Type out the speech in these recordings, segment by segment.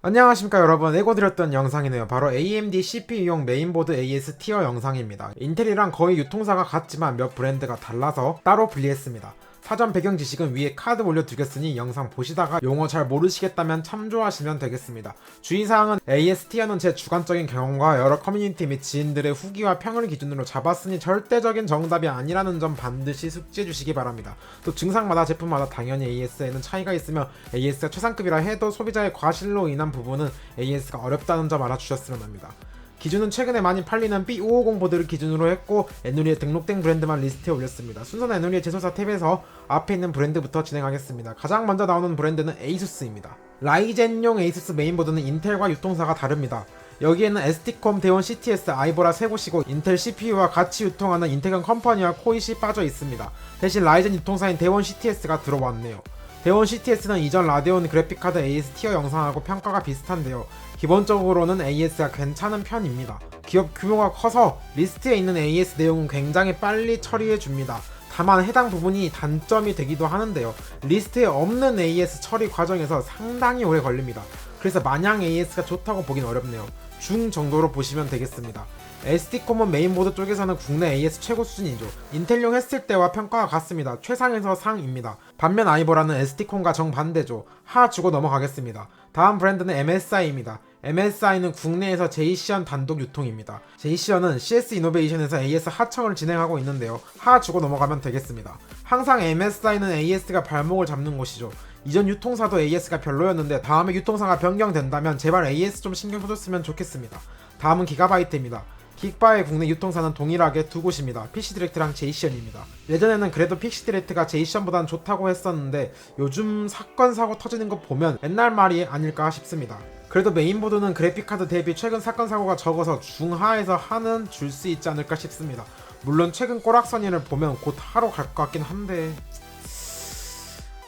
안녕하십니까 여러분, 예고드렸던 영상이네요. 바로 AMD CPU용 메인보드 AS 티어 영상입니다. 인텔이랑 거의 유통사가 같지만 몇 브랜드가 달라서 따로 분리했습니다. 사전 배경 지식은 위에 카드 올려두겠으니 영상 보시다가 용어 잘 모르시겠다면 참조하시면 되겠습니다. 주의사항은 AS 티어는 제 주관적인 경험과 여러 커뮤니티 및 지인들의 후기와 평을 기준으로 잡았으니 절대적인 정답이 아니라는 점 반드시 숙지해 주시기 바랍니다. 또 증상마다 제품마다 당연히 AS에는 차이가 있으며 AS가 최상급이라 해도 소비자의 과실로 인한 부분은 AS가 어렵다는 점 알아주셨으면 합니다. 기준은 최근에 많이 팔리는 B550 보드를 기준으로 했고 에누리에 등록된 브랜드만 리스트에 올렸습니다. 순서는 에누리의 제조사 탭에서 앞에 있는 브랜드부터 진행하겠습니다. 가장 먼저 나오는 브랜드는 에이수스입니다. 라이젠용 에이수스 메인보드는 인텔과 유통사가 다릅니다. 여기에는 ST콤, 대원 CTS, 아이보라 세 곳이고 인텔 CPU와 같이 유통하는 인텔건 컴퍼니와 코잇이 빠져 있습니다. 대신 라이젠 유통사인 대원 CTS가 들어왔네요. 대원 CTS는 이전 라데온 그래픽카드 AS 티어 영상하고 평가가 비슷한데요. 기본적으로는 AS가 괜찮은 편입니다. 기업 규모가 커서 리스트에 있는 AS 내용은 굉장히 빨리 처리해줍니다. 다만 해당 부분이 단점이 되기도 하는데요. 리스트에 없는 AS 처리 과정에서 상당히 오래 걸립니다. 그래서 마냥 AS가 좋다고 보긴 어렵네요. 중 정도로 보시면 되겠습니다. ST콤은 메인보드 쪽에서는 국내 AS 최고 수준이죠. 인텔용 했을 때와 평가가 같습니다. 최상에서 상입니다. 반면 아이보라는 ST콤과 정반대죠. 하 주고 넘어가겠습니다. 다음 브랜드는 MSI입니다. MSI는 국내에서 제이시언 단독 유통입니다. 제이시언은 CS 이노베이션에서 AS 하청을 진행하고 있는데요. 하 주고 넘어가면 되겠습니다. 항상 MSI는 AS가 발목을 잡는 곳이죠. 이전 유통사도 AS가 별로였는데 다음에 유통사가 변경된다면 제발 AS 좀 신경 써줬으면 좋겠습니다. 다음은 기가바이트입니다. 긱바의 국내 유통사는 동일하게 두 곳입니다. PC디렉트랑 제이시언입니다. 예전에는 그래도 PC디렉트가 제이시언보다는 좋다고 했었는데 요즘 사건 사고 터지는 거 보면 옛날 말이 아닐까 싶습니다. 그래도 메인보드는 그래픽카드 대비 최근 사건 사고가 적어서 중하에서 하는 줄 수 있지 않을까 싶습니다. 물론 최근 꼬락서니를 보면 곧 하러 갈 것 같긴 한데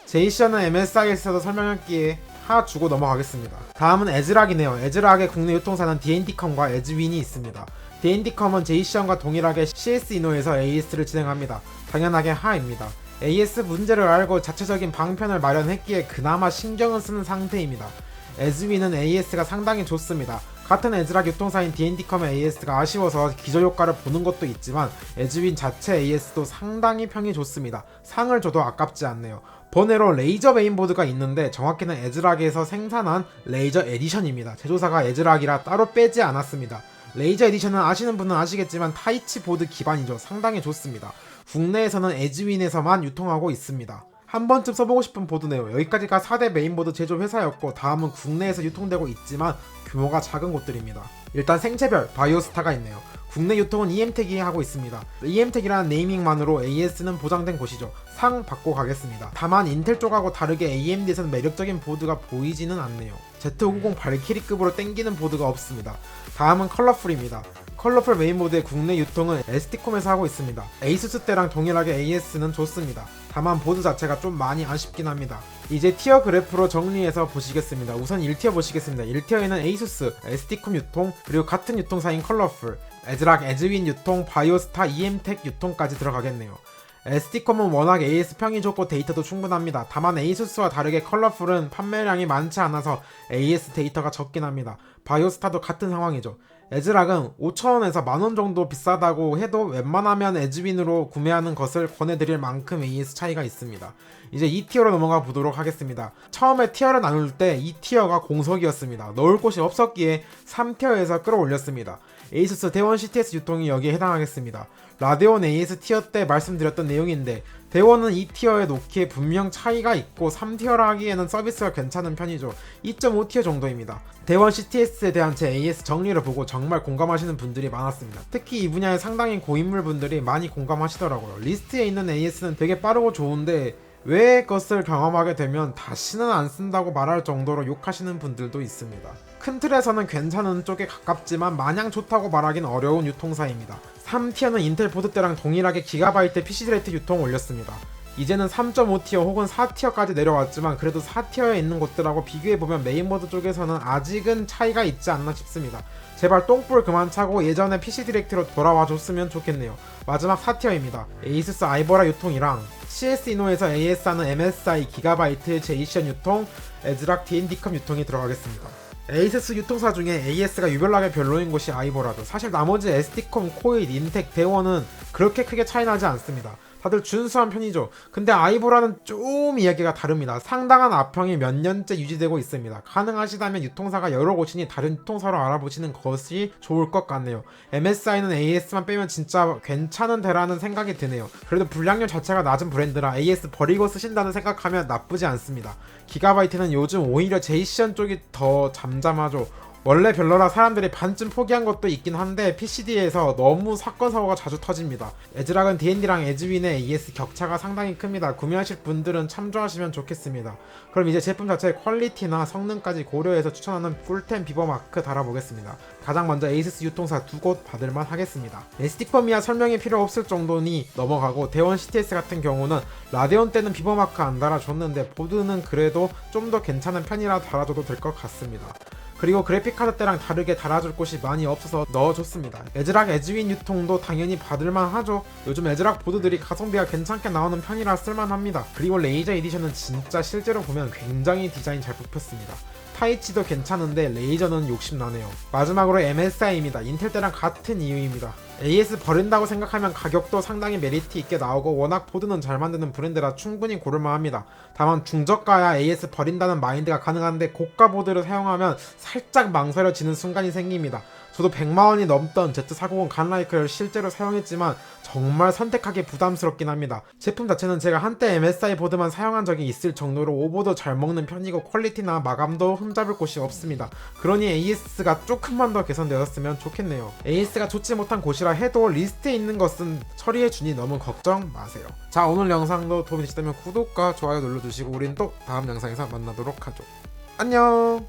제이시언은 MSI에서도 설명했기에 하 주고 넘어가겠습니다. 다음은 에즈락이네요. 에즈락의 국내 유통사는 D&D컴과 에즈윈이 있습니다. D&D컴은 제이시언과 동일하게 CS 이노에서 AS를 진행합니다. 당연하게 하입니다. AS 문제를 알고 자체적인 방편을 마련했기에 그나마 신경은 쓰는 상태입니다. 에즈윈은 AS가 상당히 좋습니다. 같은 에즈락 유통사인 D&D컴의 AS가 아쉬워서 기저효과를 보는 것도 있지만 에즈윈 자체 AS도 상당히 평이 좋습니다. 상을 줘도 아깝지 않네요. 번외로 레이저 메인보드가 있는데 정확히는 에즈락에서 생산한 레이저 에디션입니다. 제조사가 에즈락이라 따로 빼지 않았습니다. 레이저 에디션은 아시는 분은 아시겠지만 타이치 보드 기반이죠. 상당히 좋습니다. 국내에서는 에즈윈에서만 유통하고 있습니다. 한 번쯤 써보고 싶은 보드네요. 여기까지가 4대 메인보드 제조 회사였고 다음은 국내에서 유통되고 있지만 규모가 작은 곳들입니다. 일단 생체별 바이오스타가 있네요. 국내 유통은 EM텍이 하고 있습니다. EM텍이라는 네이밍만으로 AS는 보장된 곳이죠. 상 받고 가겠습니다. 다만 인텔 쪽하고 다르게 AMD에서는 매력적인 보드가 보이지는 않네요. Z590 발키리급으로 땡기는 보드가 없습니다. 다음은 컬러풀입니다. 컬러풀 메인보드의 국내 유통은 ST콤에서 하고 있습니다. 에이수스 때랑 동일하게 AS는 좋습니다. 다만 보드 자체가 좀 많이 아쉽긴 합니다. 이제 티어 그래프로 정리해서 보시겠습니다. 우선 1티어 보시겠습니다. 1티어에는 에이수스, ST콤 유통, 그리고 같은 유통사인 컬러풀, 에즈락, 에즈윈 유통, 바이오스타, EM텍 유통까지 들어가겠네요. ST콤은 워낙 AS 평이 좋고 데이터도 충분합니다. 다만 에이수스와 다르게 컬러풀은 판매량이 많지 않아서 AS 데이터가 적긴 합니다. 바이오스타도 같은 상황이죠. 에즈락은 5,000원에서 만원 정도 비싸다고 해도 웬만하면 에즈윈으로 구매하는 것을 권해드릴 만큼 AS 차이가 있습니다. 이제 2티어로 넘어가 보도록 하겠습니다. 처음에 티어를 나눌 때 2티어가 공석이었습니다. 넣을 곳이 없었기에 3티어에서 끌어올렸습니다. 에이수스 대원 CTS 유통이 여기에 해당하겠습니다. 라데온 AS 티어 때 말씀드렸던 내용인데 대원은 2티어에 놓기에 분명 차이가 있고 3티어라 하기에는 서비스가 괜찮은 편이죠. 2.5티어 정도입니다. 대원 CTS에 대한 제 AS 정리를 보고 정말 공감하시는 분들이 많았습니다. 특히 이 분야에 상당히 고인물 분들이 많이 공감하시더라고요. 리스트에 있는 AS는 되게 빠르고 좋은데 왜 것을 경험하게 되면 다시는 안 쓴다고 말할 정도로 욕하시는 분들도 있습니다. 큰 틀에서는 괜찮은 쪽에 가깝지만 마냥 좋다고 말하긴 어려운 유통사입니다. 3티어는 인텔 보드 때랑 동일하게 기가바이트 PC디렉트 유통 올렸습니다. 이제는 3.5티어 혹은 4티어까지 내려왔지만 그래도 4티어에 있는 곳들하고 비교해보면 메인보드 쪽에서는 아직은 차이가 있지 않나 싶습니다. 제발 똥불 그만 차고 예전에 PC디렉트로 돌아와 줬으면 좋겠네요. 마지막 4티어입니다. 에이수스 아이보라 유통이랑 CS 이노에서 AS하는 MSI, 기가바이트, 제이시언 유통, 에즈락, D&D컴 유통이 들어가겠습니다. ASUS 유통사 중에 AS가 유별나게 별로인 곳이 아이보라죠. 사실 나머지 ST컴, 코일, 인텍, 대원은 그렇게 크게 차이 나지 않습니다. 다들 준수한 편이죠. 근데 아이보라는 좀 이야기가 다릅니다. 상당한 압평이 몇 년째 유지되고 있습니다. 가능하시다면 유통사가 여러 곳이니 다른 유통사로 알아보시는 것이 좋을 것 같네요. MSI는 AS만 빼면 진짜 괜찮은 데라는 생각이 드네요. 그래도 불량률 자체가 낮은 브랜드라 AS 버리고 쓰신다는 생각하면 나쁘지 않습니다. 기가바이트는 요즘 오히려 제이시언 쪽이 더 잠잠하죠. 원래 별로라 사람들이 반쯤 포기한 것도 있긴 한데 PCD에서 너무 사건 사고가 자주 터집니다. 에즈락은 D&D랑 에즈윈의 AS 격차가 상당히 큽니다. 구매하실 분들은 참조하시면 좋겠습니다. 그럼 이제 제품 자체의 퀄리티나 성능까지 고려해서 추천하는 꿀템 비버마크 달아보겠습니다. 가장 먼저 ASUS 유통사 두 곳 받을만 하겠습니다. ST컴이야 설명이 필요 없을 정도니 넘어가고 대원 CTS 같은 경우는 라데온 때는 비버마크 안 달아줬는데 보드는 그래도 좀 더 괜찮은 편이라 달아줘도 될 것 같습니다. 그리고 그래픽카드 때랑 다르게 달아줄 곳이 많이 없어서 넣어줬습니다. 에즈락 에즈윈 유통도 당연히 받을만 하죠. 요즘 에즈락 보드들이 가성비가 괜찮게 나오는 편이라 쓸만합니다. 그리고 레이저 에디션은 진짜 실제로 보면 굉장히 디자인 잘 뽑혔습니다. 타이치도 괜찮은데 레이저는 욕심나네요. 마지막으로 MSI입니다. 인텔 때랑 같은 이유입니다. AS 버린다고 생각하면 가격도 상당히 메리트 있게 나오고 워낙 보드는 잘 만드는 브랜드라 충분히 고를만합니다. 다만 중저가야 AS 버린다는 마인드가 가능한데 고가 보드를 사용하면 살짝 망설여지는 순간이 생깁니다. 저도 100만원이 넘던 Z490 간라이크를 실제로 사용했지만 정말 선택하기 부담스럽긴 합니다. 제품 자체는 제가 한때 MSI 보드만 사용한 적이 있을 정도로 오버도 잘 먹는 편이고 퀄리티나 마감도 흠잡을 곳이 없습니다. 그러니 AS가 조금만 더 개선되었으면 좋겠네요. AS가 좋지 못한 곳이라 해도 리스트에 있는 것은 처리해주니 너무 걱정 마세요. 자, 오늘 영상도 도움이 되셨다면 구독과 좋아요 눌러주시고 우린 또 다음 영상에서 만나도록 하죠. 안녕.